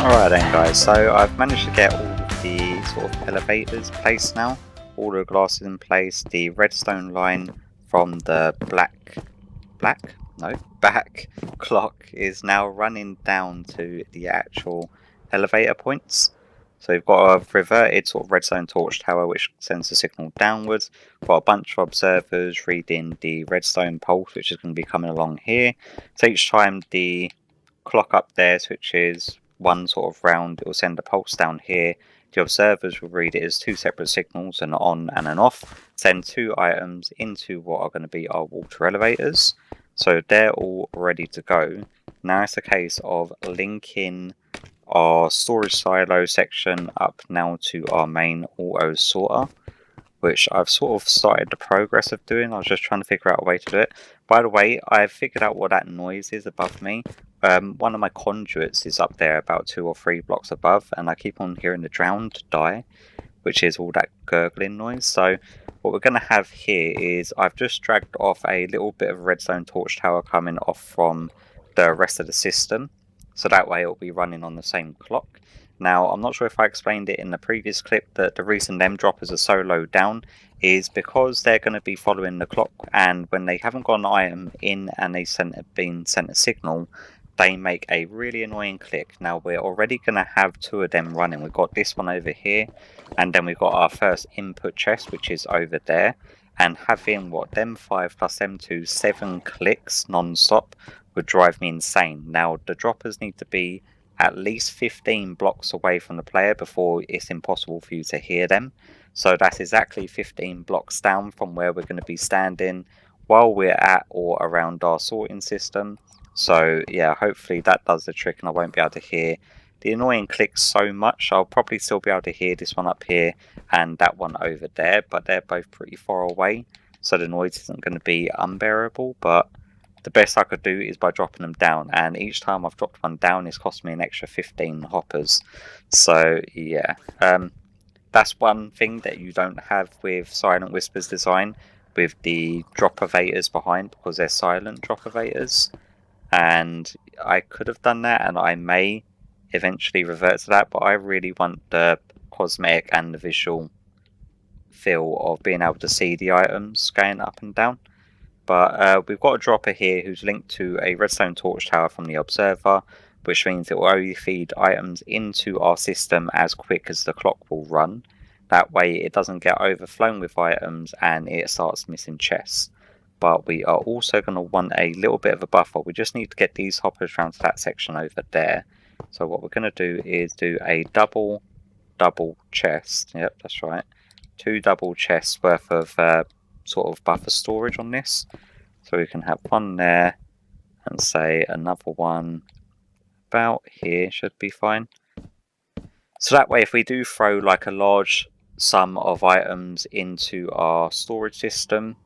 Alright then guys, so I've managed to get all of the sort of elevators placed now, all the glasses in place, the redstone line from the back clock is now running down to the actual elevator points. So we've got a reverted sort of redstone torch tower which sends the signal downwards. We've got a bunch of observers reading the redstone pulse which is going to be coming along here. So each time the clock up there switches one sort of round, it will send a pulse down here. The observers will read it as two separate signals, an on and an off, send two items into what are going to be our water elevators. So they're all ready to go. Now it's a case of linking our storage silo section up now to our main auto sorter, which I've sort of started the progress of doing. I was just trying to figure out a way to do it. By the way, I've figured out what that noise is above me. One of my conduits is up there about 2 or 3 blocks above, and I keep on hearing the drowned die, which is all that gurgling noise. So what we're going to have here is I've just dragged off a little bit of redstone torch tower coming off from the rest of the system, so that way it will be running on the same clock. Now, I'm not sure if I explained it in the previous clip that the reason them droppers are so low down is because they're going to be following the clock, and when they haven't got an item in and they've been sent a signal, they make a really annoying click. Now, we're already going to have 2 of them running. We've got this one over here, and then we've got our first input chest, which is over there. And having, them 5 plus them 2, 7 clicks non-stop would drive me insane. Now, the droppers need to be at least 15 blocks away from the player before it's impossible for you to hear them. So that's exactly 15 blocks down from where we're going to be standing while we're at or around our sorting system. So yeah, hopefully that does the trick and I won't be able to hear the annoying clicks so much. I'll probably still be able to hear this one up here and that one over there, but they're both pretty far away, so the noise isn't going to be unbearable. But the best I could do is by dropping them down, and each time I've dropped one down it's cost me an extra 15 hoppers. So yeah, that's one thing that you don't have with Silent Whisper's design, with the dropavators behind, because they're silent dropavators. And I could have done that, and I may eventually revert to that, but I really want the cosmetic and the visual feel of being able to see the items going up and down. But we've got a dropper here who's linked to a redstone torch tower from the observer, which means it will only feed items into our system as quick as the clock will run. That way it doesn't get overflown with items and it starts missing chests. But we are also going to want a little bit of a buffer. We just need to get these hoppers around to that section over there. So what we're going to do is do a double chest. Yep, that's right. 2 double chests worth of sort of buffer storage on this. So we can have one there and say another one about here should be fine. So that way if we do throw like a large sum of items into our storage system,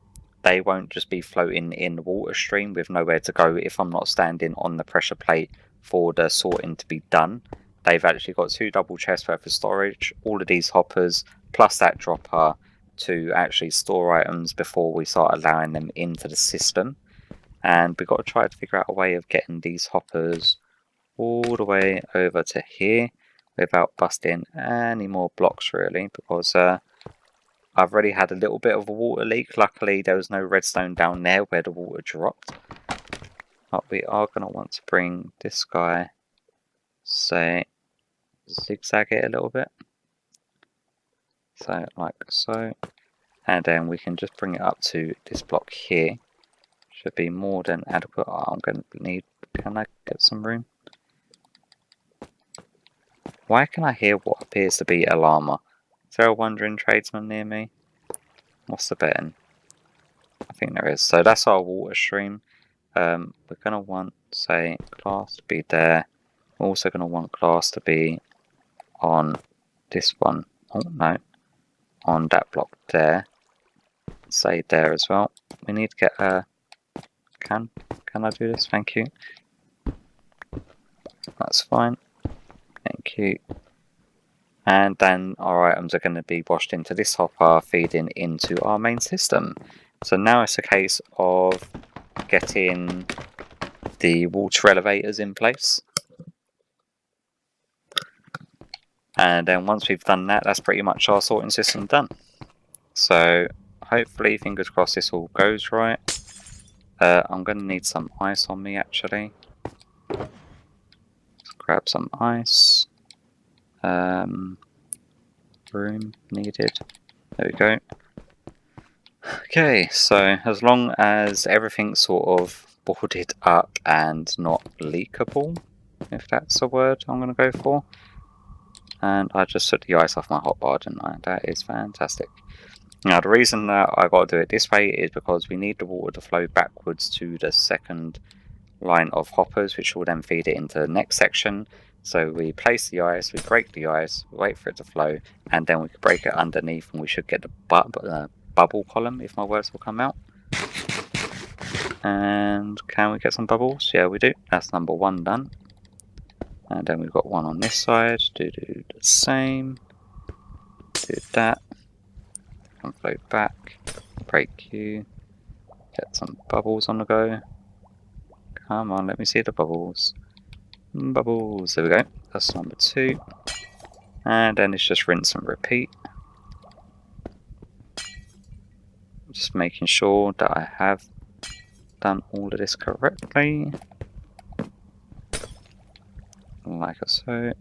they won't just be floating in the water stream with nowhere to go if I'm not standing on the pressure plate for the sorting to be done. They've actually got 2 double chests worth of storage, all of these hoppers, plus that dropper to actually store items before we start allowing them into the system. And we've got to try to figure out a way of getting these hoppers all the way over to here without busting any more blocks really, because I've already had a little bit of a water leak. Luckily there was no redstone down there where the water dropped. But we are going to want to bring this guy, say, zigzag it a little bit. So like so. And then we can just bring it up to this block here. Should be more than adequate. Oh, I'm going to need, can I get some room? Why can I hear what appears to be a llama? Is there a wandering tradesman near me? What's the betting? I think there is. So that's our water stream. We're going to want, say, glass to be there. We're also going to want glass to be on this one. Oh, no. On that block there. Say there as well. We need to get a... Can I do this? Thank you. That's fine. Thank you. And then our items are going to be washed into this hopper, feeding into our main system. So now it's a case of getting the water elevators in place. And then once we've done that, that's pretty much our sorting system done. So hopefully, fingers crossed, this all goes right. I'm going to need some ice on me actually. Let's grab some ice. Room needed. There we go. Okay, so as long as everything's sort of boarded up and not leakable, if that's the word I'm going to go for. And I just took the ice off my hotbar, didn't I? That is fantastic. Now, the reason that I got to do it this way is because we need the water to flow backwards to the second line of hoppers, which will then feed it into the next section. So we place the ice, we break the ice, we wait for it to flow, and then we can break it underneath, and we should get the bubble column, if my words will come out. And can we get some bubbles? Yeah, we do. That's number 1 done. And then we've got one on this side. Do the same. Do that. And flow back. Break you. Get some bubbles on the go. Come on, let me see the bubbles. Bubbles. There we go. That's number 2. And then it's just rinse and repeat. Just making sure that I have done all of this correctly. Like so.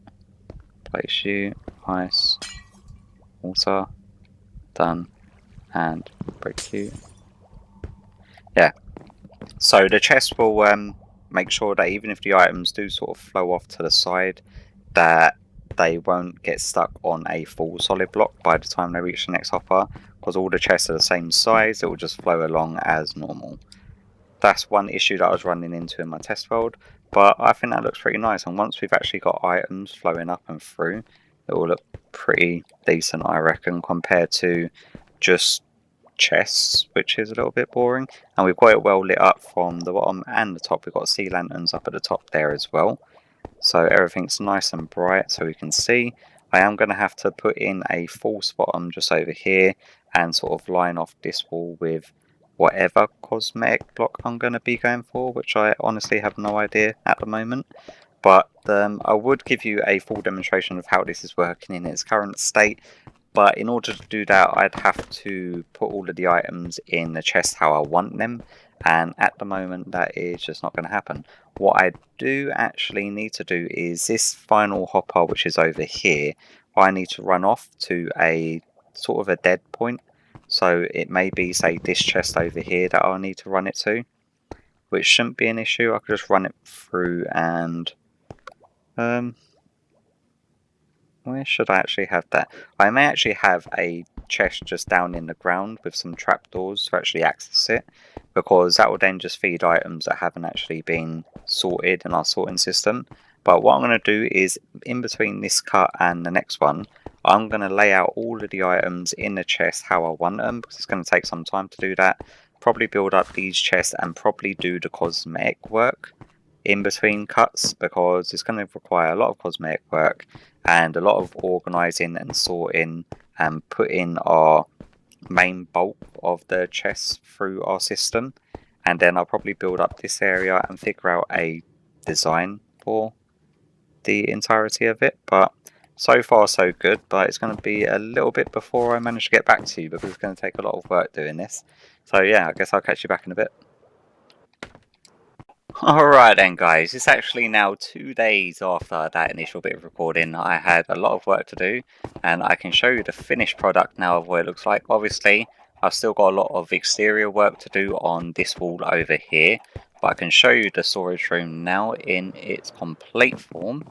Place you, ice, water, done, and break you. Yeah. So the chest will make sure that even if the items do sort of flow off to the side, that they won't get stuck on a full solid block by the time they reach the next hopper, because all the chests are the same size, it will just flow along as normal. That's one issue that I was running into in my test world, but I think that looks pretty nice, and once we've actually got items flowing up and through, it will look pretty decent, I reckon, compared to just chests, which is a little bit boring. And we've got it well lit up from the bottom and the top. We've got sea lanterns up at the top there as well, so everything's nice and bright so we can see. I am going to have to put in a false bottom just over here and sort of line off this wall with whatever cosmetic block I'm going to be going for, which I honestly have no idea at the moment. But I would give you a full demonstration of how this is working in its current state. But in order to do that, I'd have to put all of the items in the chest how I want them. And at the moment, that is just not going to happen. What I do actually need to do is this final hopper, which is over here, I need to run off to a sort of a dead point. So it may be, say, this chest over here that I'll need to run it to, which shouldn't be an issue. I could just run it through and... where should I actually have that? I may actually have a chest just down in the ground with some trapdoors to actually access it, because that will then just feed items that haven't actually been sorted in our sorting system. But what I'm going to do is, in between this cut and the next one, I'm going to lay out all of the items in the chest how I want them, because it's going to take some time to do that. Probably build up these chests and probably do the cosmetic work in between cuts, because it's going to require a lot of cosmetic work and a lot of organising and sorting and putting our main bulk of the chests through our system. And then I'll probably build up this area and figure out a design for the entirety of it. But so far so good, but it's going to be a little bit before I manage to get back to you, because it's going to take a lot of work doing this. So yeah, I guess I'll catch you back in a bit. Alright then guys, it's actually now 2 days after that initial bit of recording. I had a lot of work to do, and I can show you the finished product now of what it looks like. Obviously, I've still got a lot of exterior work to do on this wall over here, but I can show you the storage room now in its complete form.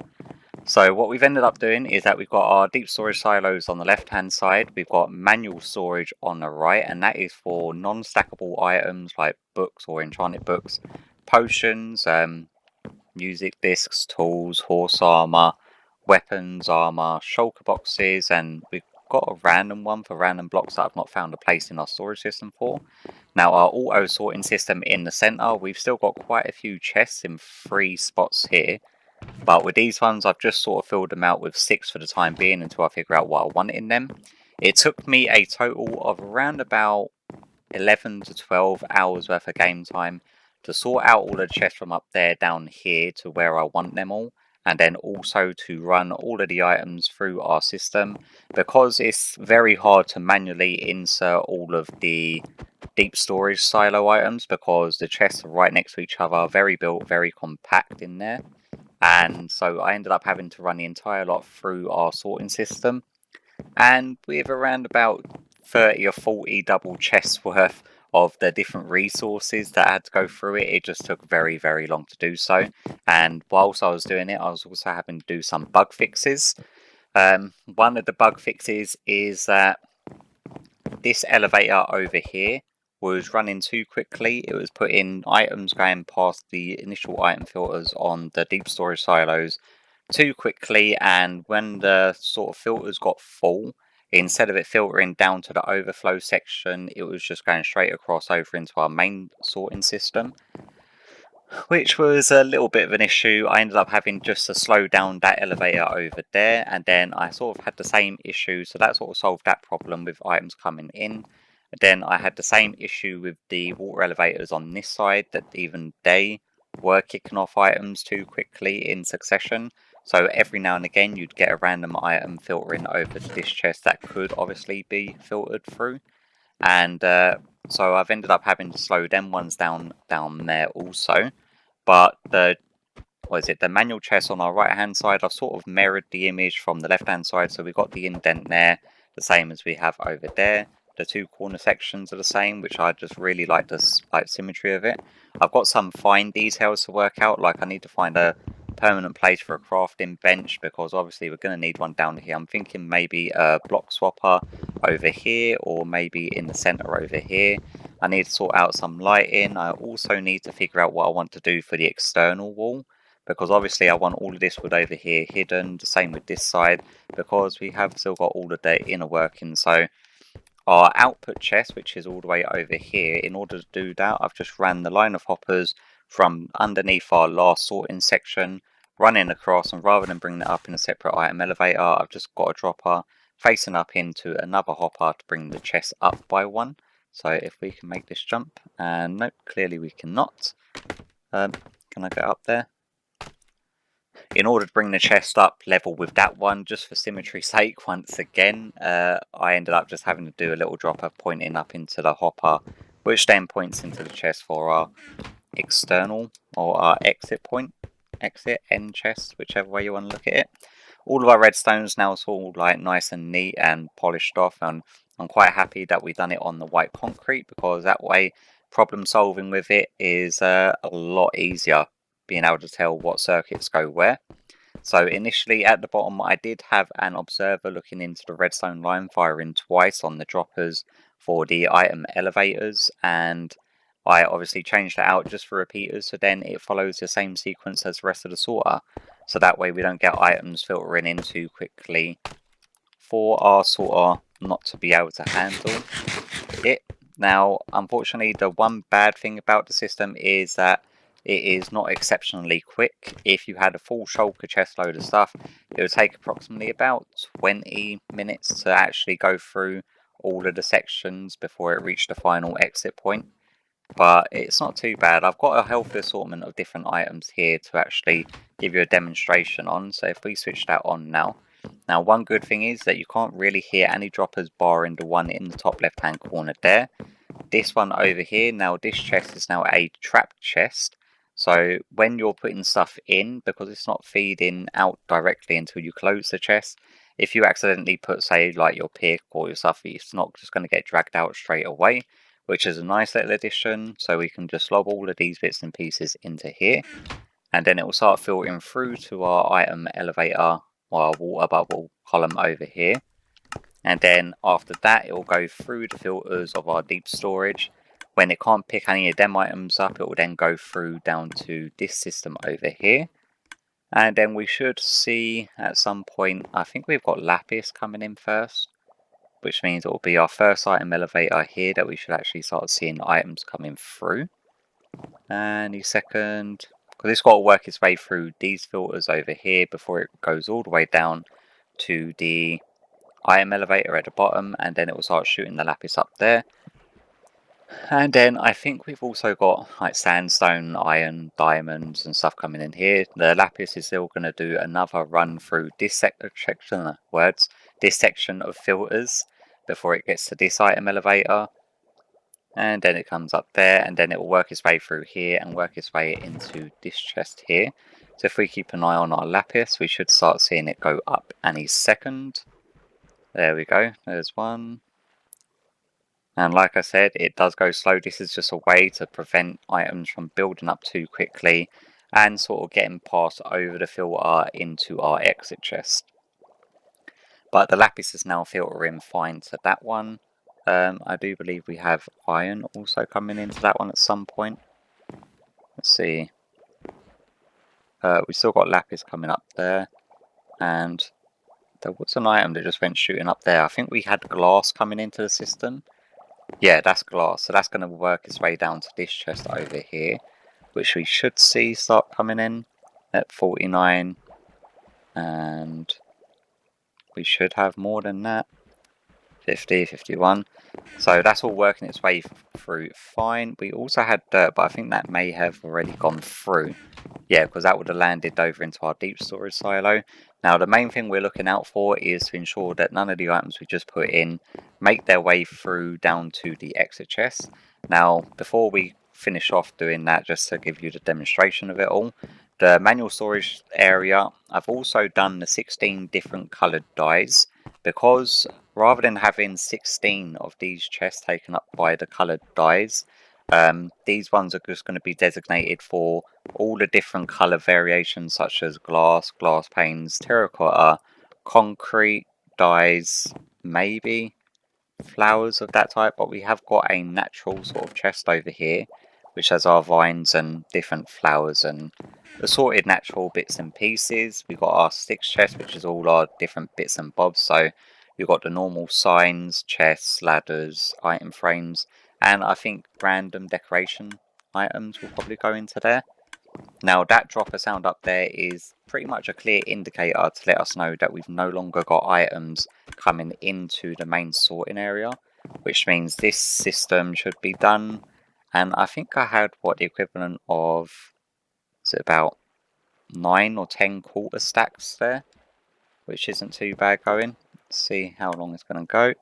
So what we've ended up doing is that we've got our deep storage silos on the left hand side, we've got manual storage on the right, and that is for non-stackable items like books or enchanted books, potions, music discs, tools, horse armor, weapons, armor, shulker boxes, and we've got a random one for random blocks that I've not found a place in our storage system for. Now our auto sorting system in the center, we've still got quite a few chests in 3 spots here, but with these ones I've just sort of filled them out with 6 for the time being until I figure out what I want in them. It took me a total of around about 11 to 12 hours worth of game time to sort out all the chests from up there down here to where I want them all, and then also to run all of the items through our system, because it's very hard to manually insert all of the deep storage silo items because the chests are right next to each other, very built, very compact in there. And so I ended up having to run the entire lot through our sorting system, and with around about 30 or 40 double chests worth of the different resources that I had to go through it just took very, very long to do so. And whilst I was doing it, I was also having to do some bug fixes. One of the bug fixes is that this elevator over here was running too quickly. It was putting items going past the initial item filters on the deep storage silos too quickly, and when the sort of filters got full, instead of it filtering down to the overflow section, it was just going straight across over into our main sorting system, which was a little bit of an issue. I ended up having just to slow down that elevator over there, and then I sort of had the same issue, so that sort of solved that problem with items coming in. Then I had the same issue with the water elevators on this side, that even they were kicking off items too quickly in succession. So every now and again you'd get a random item filtering over to this chest that could obviously be filtered through. And so I've ended up having to slow them ones down there also. But the manual chest on our right hand side, I've sort of mirrored the image from the left hand side, so we've got the indent there, the same as we have over there. The two corner sections are the same, which I just really like the symmetry of it. I've got some fine details to work out, like I need to find a permanent place for a crafting bench, because obviously we're going to need one down here. I'm thinking maybe a block swapper over here, or maybe in the center over here. I need to sort out some lighting. I also need to figure out what I want to do for the external wall, because obviously I want all of this wood over here hidden, the same with this side, because we have still got all of the inner workings. So our output chest, which is all the way over here, in order to do that, I've just ran the line of hoppers from underneath our last sorting section, running across, and rather than bringing it up in a separate item elevator, I've just got a dropper facing up into another hopper to bring the chest up by one. So if we can make this jump, and nope, clearly we cannot. Can I get up there? In order to bring the chest up level with that one, just for symmetry's sake, once again, I ended up just having to do a little dropper pointing up into the hopper, which then points into the chest for our external, or our exit point, exit, end chest, whichever way you want to look at it. All of our redstones now is all like nice and neat and polished off, and I'm quite happy that we've done it on the white concrete, because that way problem solving with it is a lot easier, being able to tell what circuits go where. So initially at the bottom I did have an observer looking into the redstone line, firing twice on the droppers for the item elevators, and I obviously changed that out just for repeaters, so then it follows the same sequence as the rest of the sorter, so that way we don't get items filtering in too quickly for our sorter not to be able to handle it. Now unfortunately the one bad thing about the system is that it is not exceptionally quick. If you had a full shulker chest load of stuff, it would take approximately about 20 minutes to actually go through all of the sections before it reached the final exit point. But it's not too bad. I've got a healthy assortment of different items here to actually give you a demonstration on. So if we switch that on now. Now one good thing is that you can't really hear any droppers barring the one in the top left hand corner there. This one over here, now this chest is now a trapped chest. So when you're putting stuff in, because it's not feeding out directly until you close the chest, if you accidentally put, say, like your pick or your stuff, it's not just going to get dragged out straight away, which is a nice little addition. So we can just lob all of these bits and pieces into here, and then it will start filtering through to our item elevator or our water bubble column over here. And then after that, it will go through the filters of our deep storage. When it can't pick any of them items up, it will then go through down to this system over here. And then we should see at some point, I think we've got lapis coming in first, which means it will be our first item elevator here that we should actually start seeing items coming through. Any second, because it's got to work its way through these filters over here before it goes all the way down to the item elevator at the bottom, and then it will start shooting the lapis up there. And then I think we've also got like sandstone, iron, diamonds and stuff coming in here. The lapis is still going to do another run through this section of filters before it gets to this item elevator. And then it comes up there, and then it will work its way through here and work its way into this chest here. So if we keep an eye on our lapis, we should start seeing it go up any second. There we go, there's one. And like I said, it does go slow. This is just a way to prevent items from building up too quickly and sort of getting passed over the filter into our exit chest. But the lapis is now filtering fine to that one. I do believe we have iron also coming into that one at some point. Let's see. We still got lapis coming up there. And there was an item that just went shooting up there. I think we had glass coming into the system. Yeah, that's glass. So that's going to work its way down to this chest over here, which we should see start coming in at 49. And we should have more than that. 50, 51. So that's all working its way through fine. We also had dirt, but I think that may have already gone through. Yeah, because that would have landed over into our deep storage silo. Now, the main thing we're looking out for is to ensure that none of the items we just put in make their way through down to the exit chest. Now, before we finish off doing that, just to give you the demonstration of it all, the manual storage area, I've also done the 16 different coloured dyes, because rather than having 16 of these chests taken up by the coloured dyes, these ones are just going to be designated for all the different colour variations such as glass, glass panes, terracotta, concrete, dyes, maybe flowers of that type. But we have got a natural sort of chest over here which has our vines and different flowers and assorted natural bits and pieces. We've got our sticks chest, which is all our different bits and bobs. So we've got the normal signs, chests, ladders, item frames, and I think random decoration items will probably go into there. Now that dropper sound up there is pretty much a clear indicator to let us know that we've no longer got items coming into the main sorting area, which means this system should be done. And I think I had what the equivalent of, is it about 9 or 10 quarter stacks there, which isn't too bad going. Let's see how long it's going to go.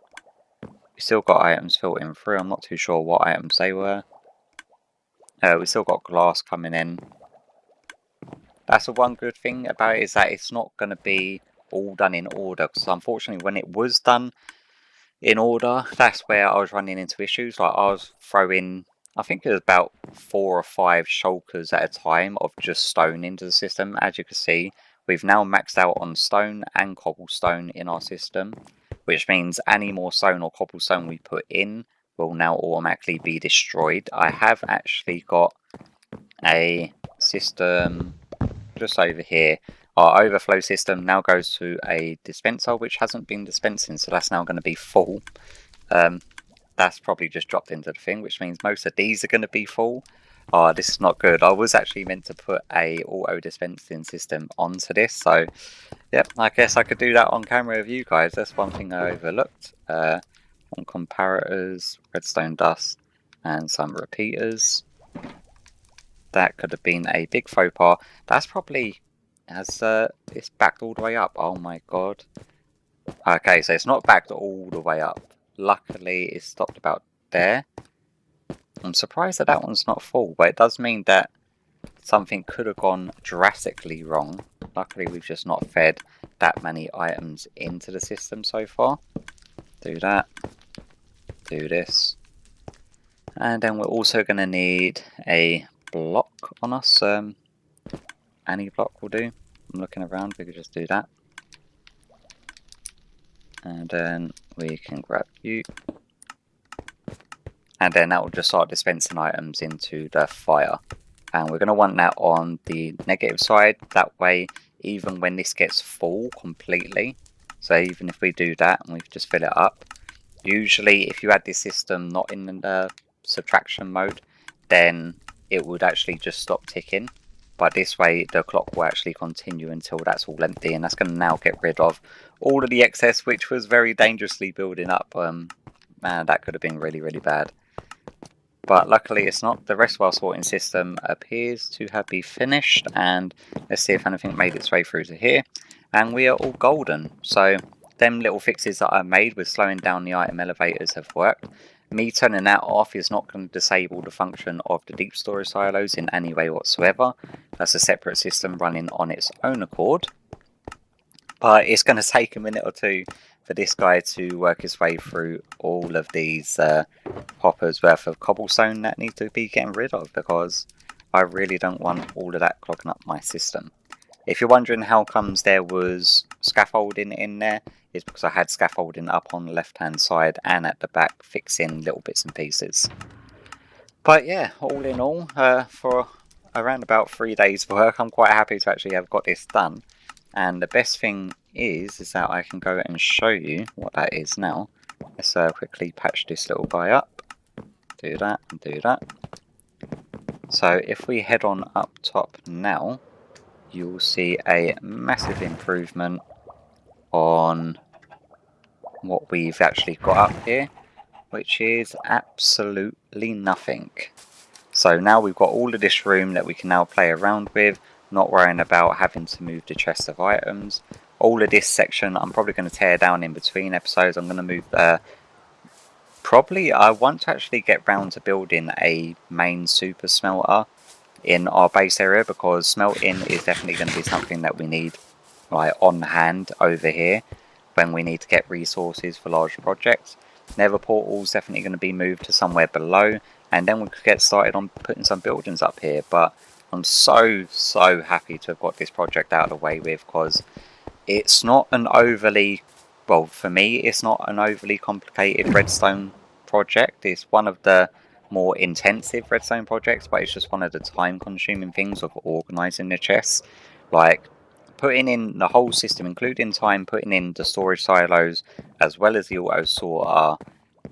We still got items filtering through. I'm not too sure what items they were. We still got glass coming in. That's the one good thing about it, is that it's not going to be all done in order, because unfortunately when it was done in order, that's where I was running into issues. Like I was throwing, I think it was about 4 or 5 shulkers at a time of just stone into the system. As you can see, we've now maxed out on stone and cobblestone in our system, which means any more stone or cobblestone we put in will now automatically be destroyed. I have actually got a system just over here. Our overflow system now goes to a dispenser which hasn't been dispensing, so that's now going to be full. That's probably just dropped into the thing, which means most of these are going to be full. Oh, this is not good. I was actually meant to put a auto dispensing system onto this, so yep, I guess I could do that on camera with you guys. That's one thing I overlooked. On comparators, redstone dust, and some repeaters. That could have been a big faux pas. That's probably, as it's backed all the way up. Oh my god. Okay, so it's not backed all the way up. Luckily, it stopped about there. I'm surprised that that one's not full, but it does mean that something could have gone drastically wrong. Luckily, we've just not fed that many items into the system so far. Do that. Do this. And then we're also going to need a block on us. Any block will do. I'm looking around, we could just do that. And then we can grab you. And then that will just start dispensing items into the fire. And we're going to want that on the negative side. That way, even when this gets full completely, so even if we do that and we just fill it up, usually if you had this system not in the subtraction mode, then it would actually just stop ticking. But this way the clock will actually continue until that's all empty, and that's going to now get rid of all of the excess which was very dangerously building up. Man, that could have been really, really bad. But luckily it's not. The rest of our sorting system appears to have been finished, and let's see if anything made its way through to here. And we are all golden. So them little fixes that I made with slowing down the item elevators have worked. Me turning that off is not going to disable the function of the deep storage silos in any way whatsoever. That's a separate system running on its own accord. But it's going to take a minute or two for this guy to work his way through all of these hoppers worth of cobblestone that need to be getting rid of, because I really don't want all of that clogging up my system. If you're wondering how comes there was scaffolding in there, it's because I had scaffolding up on the left hand side and at the back fixing little bits and pieces. But yeah, all in all, for around about 3 days work, I'm quite happy to actually have got this done. And the best thing is that I can go and show you what that is now. Let's quickly patch this little guy up. Do that and do that. So if we head on up top now, you'll see a massive improvement on what we've actually got up here, which is absolutely nothing. So now we've got all of this room that we can now play around with, not worrying about having to move the chest of items. All of this section I'm probably going to tear down in between episodes. I'm going to move I want to actually get round to building a main super smelter in our base area, because smelting is definitely going to be something that we need like on hand over here when we need to get resources for large projects. Nether portal's definitely going to be moved to somewhere below, and then we could get started on putting some buildings up here. But I'm so happy to have got this project out of the way with, because it's not an overly, well, for me it's not an overly complicated redstone project. It's one of the more intensive redstone projects, but it's just one of the time consuming things of organising the chests. Like putting in the whole system, including time, putting in the storage silos as well as the auto sorter,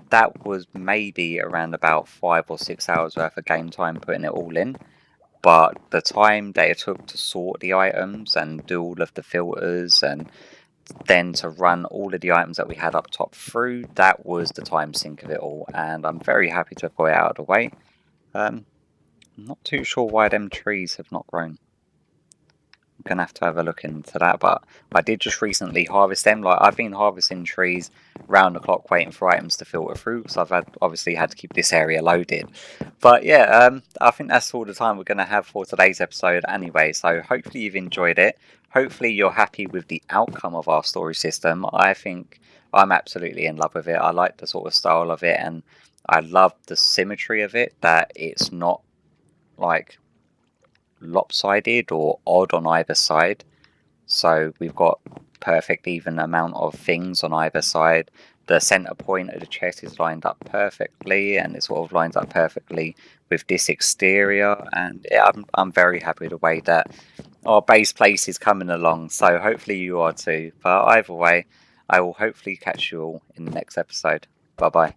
that was maybe around about 5 or 6 hours worth of game time putting it all in. But the time that it took to sort the items and do all of the filters and then to run all of the items that we had up top through, that was the time sink of it all, and I'm very happy to have got it out of the way. I'm not too sure why them trees have not grown. I'm gonna have to have a look into that, but I did just recently harvest them. Like, I've been harvesting trees round the clock waiting for items to filter through, because I've obviously had to keep this area loaded. But yeah, I think that's all the time we're gonna have for today's episode anyway, so hopefully you've enjoyed it. Hopefully you're happy with the outcome of our storage system. I think I'm absolutely in love with it. I like the sort of style of it, and I love the symmetry of it, that it's not like lopsided or odd on either side. So we've got perfect even amount of things on either side. The center point of the chest is lined up perfectly, and it sort of lines up perfectly with this exterior, and yeah, I'm very happy with the way that our base place is coming along, so hopefully you are too. But either way, I will hopefully catch you all in the next episode. Bye bye.